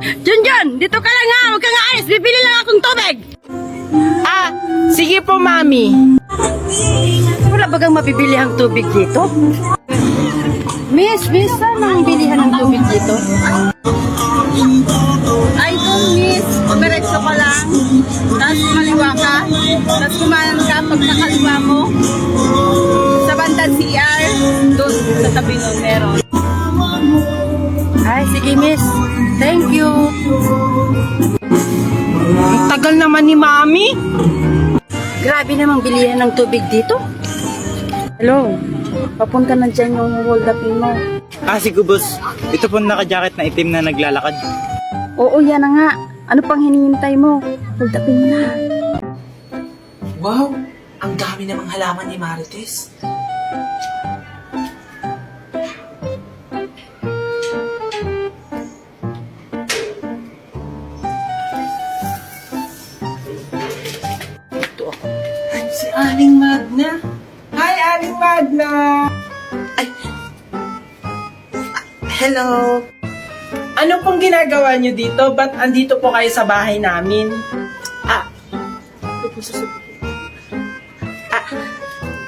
Junjun, dito ka lang ha. Huwag kang aalis. Bibili lang akong tubig. Ah, sige po, Mami. Wala bagang mabibilihang tubig dito? Miss, saan ang bilihan ng tubig dito? Ay, doon, miss. Diretso ka lang. Tapos maliwa ka. Tapos kumanan ka pag nakaliwa mo. Sa bandang CR. Doon, sa tabi nun, meron. Ay, sige, miss. Thank you. Ang tagal naman ni Mami. Grabe namang bilihan ng tubig dito. Hello. Papunta na dyan yung hold upin mo. Ah, sige boss. Ito po naka-jacket na itim na naglalakad. Oo, yan na nga. Ano pang hinihintay mo? Hold upin mo na. Wow! Ang dami namang halaman ni Marites. Ito ako. Si Aling Magna. Hi, Aling Magna. Hello! Ano pong ginagawa niyo dito? Ba't andito po kayo sa bahay namin?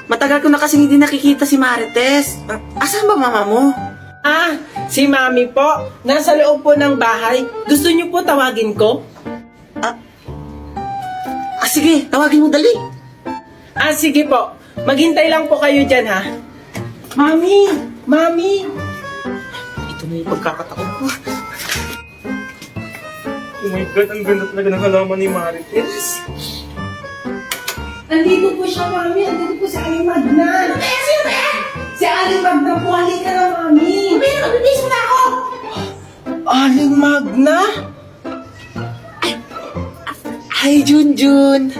Matagal ko na kasing hindi nakikita si Marites. Asan ba mama mo? Ah, si Mami po. Nasa loob po ng bahay. Gusto niyo po tawagin ko? Sige, tawagin mo dali. Ah, sige po. Maghintay lang po kayo dyan, ha? Mami! Mami! Ito na yung pagkakataon ko. Oh my God, ang ganda talaga ng halaman ni Marites. Andito po siya, Mami. Andito po si Aling Magna. Sino ba yan? Si Aling Magna po. Halika na, Mami. Mabilis na ako! Aling Magna? Hi, Junjun!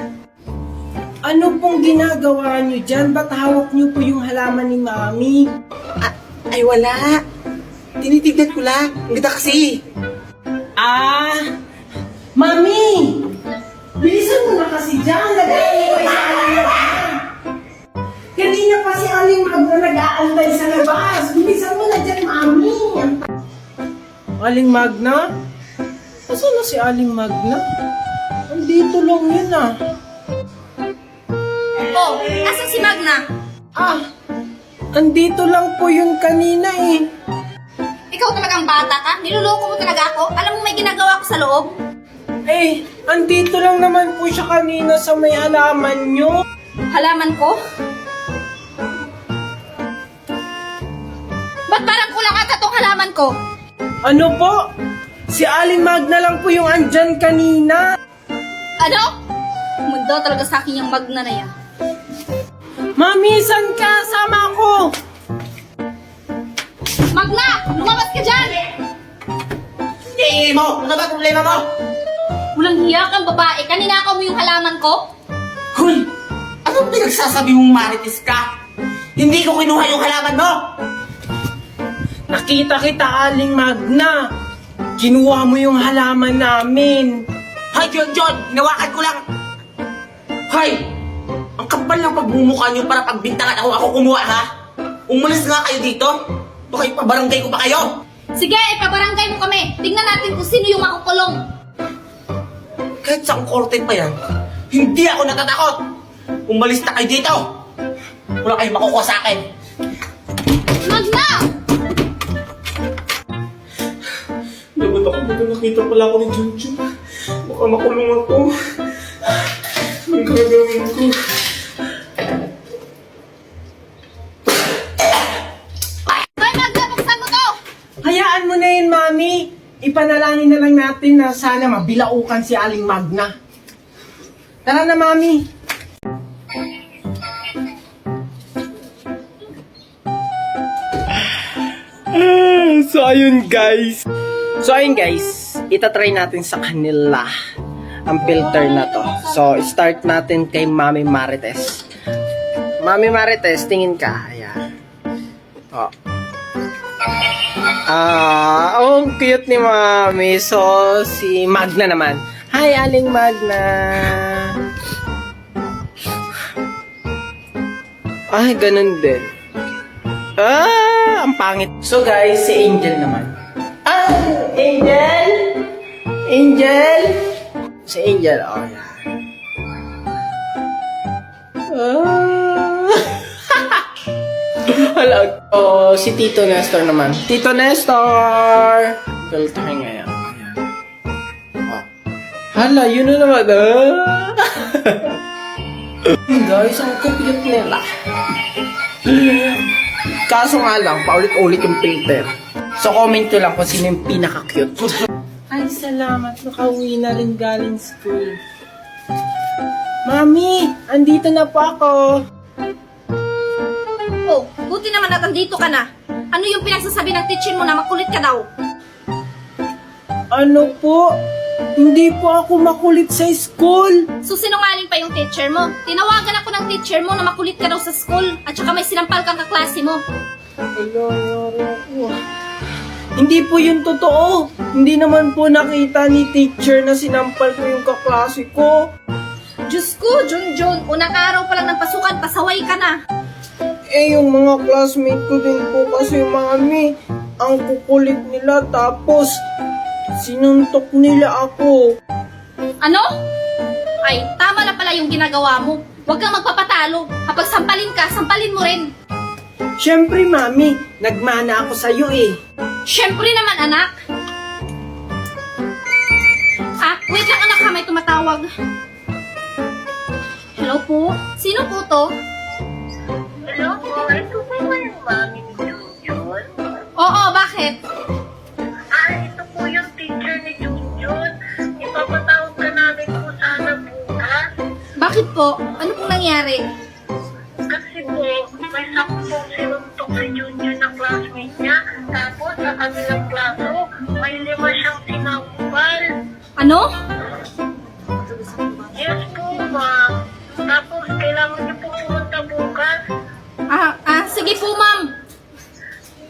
Ano pong ginagawa niyo dyan? Ba't hawak niyo po yung halaman ni Mami? Ay, wala. Tinitignan ko lang. Ang ganda kasi. Mami! Bilisan mo na kasi dyan. Nag-aantay sa Aling Magna. Kanina pa si Aling Magna nag-aantay sa labas. Bilisan mo na dyan, Mami. Aling Magna? Asan na si Aling Magna? Andito lang yun Oh, asan si Magna? Andito lang po yun kanina eh. Ikaw talagang bata ka? Niloloko mo talaga ako? Alam mo may ginagawa ko sa loob? Eh, andito lang naman po siya kanina sa may halaman nyo. Halaman ko? Ba't parang kulang ata tong halaman ko? Ano po? Si Aling Magna lang po yung andyan kanina. Ano? Mundo talaga sa akin yung Magna na yan. Mami, saan ka? Sama ako. Magna! Lumabas ka dyan! Eh, mo! Ano ba problema mo? Walang hiya kang babae. Kaninakaw mo yung halaman ko? Hoy! Anong pinagsasabi mong Marites ka? Hindi ko kinuha yung halaman mo! Nakita kita, Aling Magna. Kinuha mo yung halaman namin. Hay, John! Hinawakan ko lang! Hay! Ang kapal ng pagmumukha niyo para pagbintangan ako kumuha, ha? Umalis nga kayo dito! Baka ipabarangay ko pa kayo! Sige, ipabarangay mo kami. Tingnan natin kung sino yung makukulong. Kahit sa korte pa yan, hindi ako natatakot! Umalis na kayo dito! Wala kayong makukuha sa akin! Magna! Dapat ako dito nakita pala ako ni Junjun. Baka makulong ako. Anong gagawin ko? Hoy, Magna, buksan mo to! Hayaan mo na yun, Mami. Ipanalangin na lang natin na sana mabilaukan si Aling Magna. Tara na, Mami. So ayun guys, itatry natin sa kanila ang filter na to. So start natin kay Mami Marites. Mami Marites, tingin ka. Ayan. Oh. Ang cute ni Mami. So si Magna naman. Hi Aling Magna. Ay, ganun din. Ang pangit. So guys, si Angel naman. Angel! Angel? Si Angel, oh yan. Hello. Oh, si Tito Nestor naman. Tito Nestor! Girl tayo ngayon. Ayan. Oh. Hala, yun na naman. Guys, ang cute nila. Kaso nga lang, paulit-ulit yung filter. So, comment nyo lang kung sino yung pinaka-cute. Ay, salamat. Nakauwi na rin galing school. Mami, andito na po ako. Oh, buti naman at andito ka na. Ano yung pinagsasabi ng teacher mo na makulit ka daw? Ano po? Hindi po ako makulit sa school. So, sinungaling pa yung teacher mo. Tinawagan ako ng teacher mo na makulit ka daw sa school at saka may sinampal kang kaklase mo. Hello, yoro ko. Hindi po yun totoo. Hindi naman po nakita ni teacher na sinampal ko yung kaklase ko. Diyos ko, Junjun, unang araw pa lang ng pasukan, pasaway ka na. Eh, yung mga classmate ko din po kasi, mami, ang kukulit nila tapos sinuntok nila ako. Ano? Ay, tama na pala yung ginagawa mo. Huwag kang magpapatalo. Kapag sampalin ka, sampalin mo rin. Siyempre, mami, nagmana ako sa'yo eh. Siyempre naman, anak. Ah, wait lang anak ha, may tumatawag. Hello po? Sino po to? Hello po, ito po ba yung mami ni Junjun? Oo, bakit? Ito po yung teacher ni Junjun. Ipapatawag ka namin po sana bukas. Bakit po? Ano pong nangyari? Kasi po, may saktong sinuntok si Junjun na classmate niya. Tapos sa kanilang klaso, may 5 siyang sinampal. Ano? Yes po, ma'am. Tapos kailangan niyo po pumunta bukas. Sige po ma'am.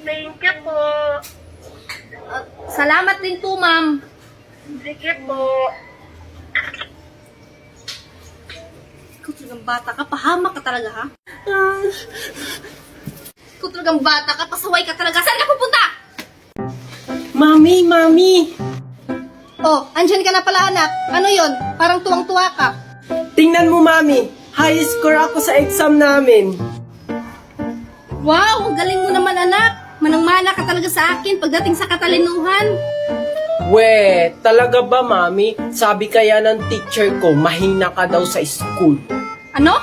Thank you po. Salamat din po ma'am. Sige po. Ikaw talagang bata ka, pahamak ka talaga ha? Ikaw talagang bata ka, pasaway ka talaga. Saan ka pupunta? Mami, mami! Oh, andyan ka na pala anak. Ano yon? Parang tuwang-tuwa ka. Tingnan mo, mami. High score ako sa exam namin. Wow, ang galing mo naman anak. Manang-mana ka talaga sa akin pagdating sa katalinuhan. We, talaga ba, mami? Sabi kaya ng teacher ko, mahina ka daw sa school. Ano?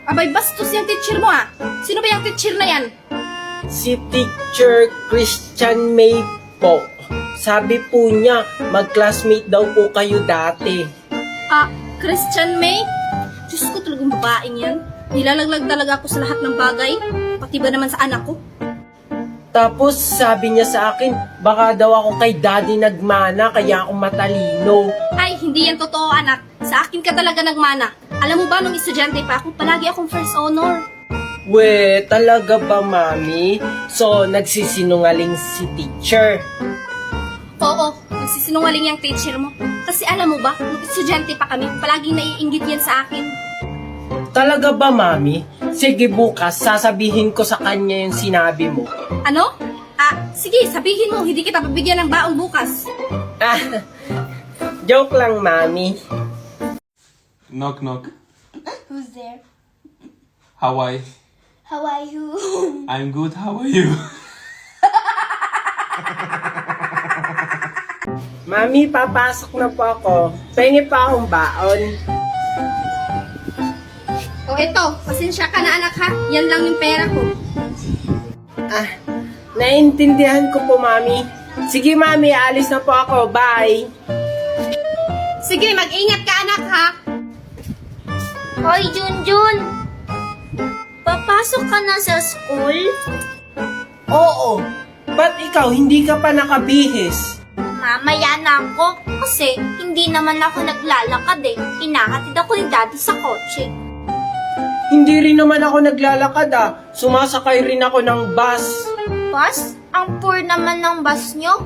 Abay, bastos yung teacher mo ah. Sino ba yung teacher na yan? Si Teacher Christian May po. Sabi po niya, mag-classmate daw po kayo dati. Christian May? Diyos ko talagang babaeng yan. Nilalaglag talaga ako sa lahat ng bagay. Pati ba naman sa anak ko? Tapos sabi niya sa akin, baka daw ako kay daddy nagmana, kaya ako matalino. Ay, hindi yan totoo anak. Sa akin ka talaga nagmana. Alam mo ba, nung estudyante pa ako, palagi akong first honor. We, talaga ba, mami? So, nagsisinungaling si teacher. Oo, nagsisinungaling yung teacher mo. Kasi alam mo ba, nung estudyante pa kami, palaging naiinggit yan sa akin. Talaga ba, mami? Sige, bukas, sasabihin ko sa kanya yung sinabi mo. Ano? Sige, sabihin mo, hindi kita pabigyan ng baong bukas. Joke lang, mami. Knock, knock. Who's there? How are you? How are you? I'm good, how are you? Mami, papasok na po ako. Pengi pa akong baon. O eto, pasensya ka na anak ha. Yan lang yung pera ko. Naiintindihan ko po, mami. Sige, mami, alis na po ako. Bye! Sige, mag-ingat ka anak ha. Hoy, Junjun! Papasok ka na sa school? Oo. Ba't ikaw, hindi ka pa nakabihis? Mamaya na ako. Kasi hindi naman ako naglalakad eh. Inahatid ako ni daddy sa kotse. Hindi rin naman ako naglalakad Sumasakay rin ako ng bus. Bus? Ang poor naman ng bus nyo.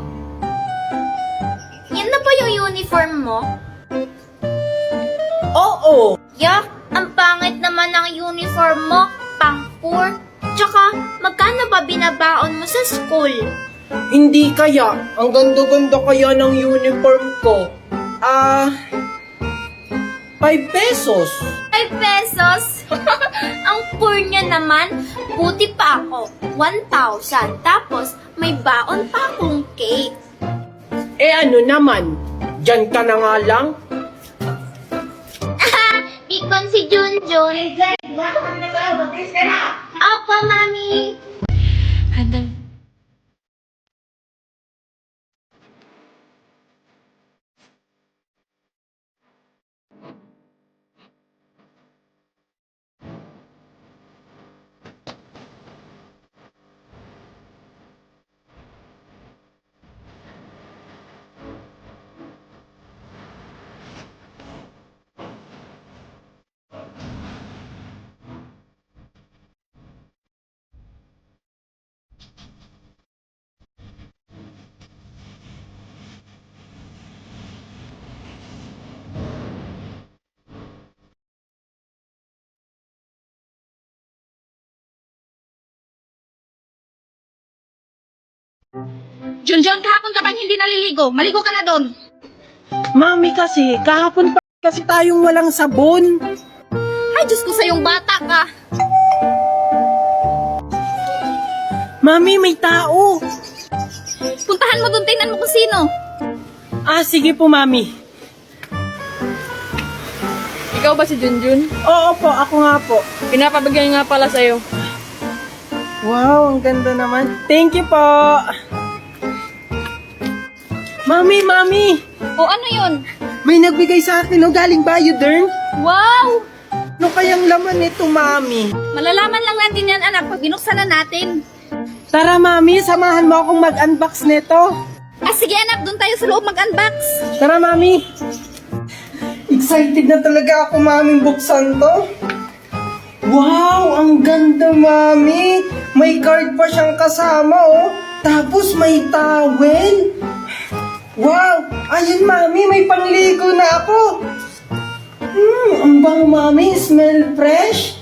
Yan na ba yung uniform mo? Oo. Yak, ang pangit naman ng uniform mo. Pang poor. Tsaka, magkano ba binabaon mo sa school? Hindi kaya. Ang ganda-ganda kaya ng uniform ko. 5 pesos. 5 pesos? Ang poor nyo naman. Buti pa ako. 1,000. Tapos, may baon pa akong cake. Eh ano naman, dyan ka na nga lang. Bikon si Junjun. Opo, Mami. Junjun, kahapon ka bang hindi naliligo? Maligo ka na doon. Mami kasi, kahapon pa kasi tayong walang sabon. Ay, Diyos ko sa yung bata ka. Mami, may tao. Puntahan mo doon, tingnan mo kung sino. Sige po, Mami. Ikaw ba si Junjun? Oo po, ako nga po. Pinapabigay nga pala sa'yo. Wow, ang ganda naman. Thank you po. Mami, Mami. O ano yun? May nagbigay sa akin, galing Bayodern. Wow! Ano kayang laman nito, Mami? Malalaman lang natin yan, anak, pag binuksan na natin. Tara, Mami, samahan mo akong mag-unbox nito. Sige anak, doon tayo sa loob mag-unbox. Tara, Mami. Excited na talaga ako, Mami, buksan to. Wow, ang ganda, Mami. May card pa siyang kasama, oh. Tapos may towel. Wow, ayun, Mami, may pangligo na ako. Ang bango, Mami. Smell fresh.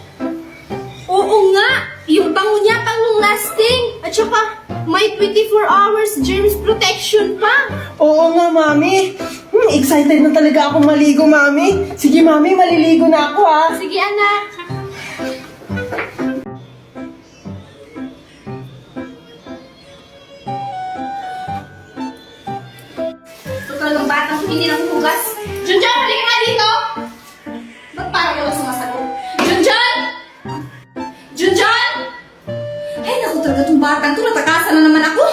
Oo nga, yung bango niya pang long lasting. At saka, may 24 hours germs protection pa. Oo nga, Mami. Excited na talaga ako maligo, Mami. Sige, Mami, maliligo na ako, ah. Sige anak. Total ng batang hindi nakuhugas. Junjun, halika nga dito! Ba't parang wala sumasagot? Junjun! Junjun! Ay, naku talaga itong batang to. Natakasan na naman ako.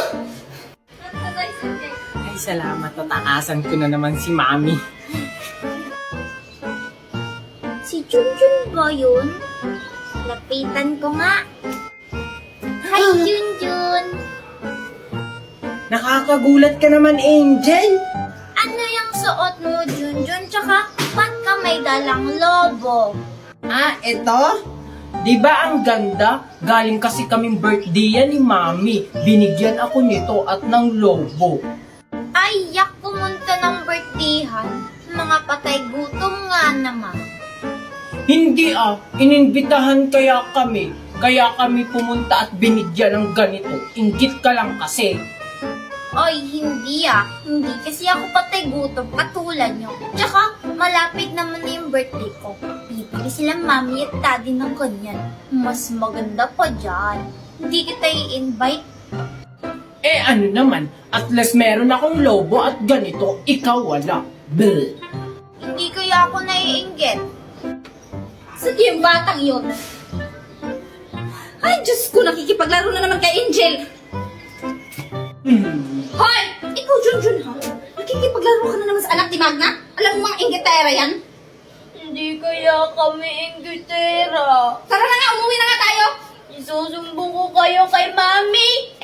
Ay, salamat. Tatakasan ko na naman si Mami. Si Junjun ba yun? Lapitan ko nga. Hi, Junjun. Nakakagulat ka naman, Angel. Ano yung suot mo, Junjun? Tsaka, ba't ka may dalang lobo? Eto? Di ba ang ganda? Galing kasi kaming birthday yan ni Mami. Binigyan ako nito at ng lobo. Ay, yak pumunta ng birthdayhan. Mga patay gutom nga naman. Hindi ininbitahan kaya kami. Kaya kami pumunta at binigyan ng ganito. Inggit ka lang kasi. Ay, hindi Hindi kasi ako patay gutom katulad nyo. Tsaka, malapit naman na yung birthday ko. Bibili sila mami at daddy ng ganyan. Mas maganda pa dyan. Hindi kita i-invite. Ano naman, at least meron akong lobo at ganito, ikaw wala. Bleh. Hindi kaya ako naiinggit. Sige yung batang yun. Ay, Diyos ko, nakikipaglaro na naman kay Angel. Hoy! Ikaw, Junjun, ha? Nakikipaglaro ka na naman sa anak ni Magna? Alam mo mga inggitera yan? Hindi kaya kami inggitera. Tara na nga, umuwi na nga tayo! Isusumbong ko kayo kay mami.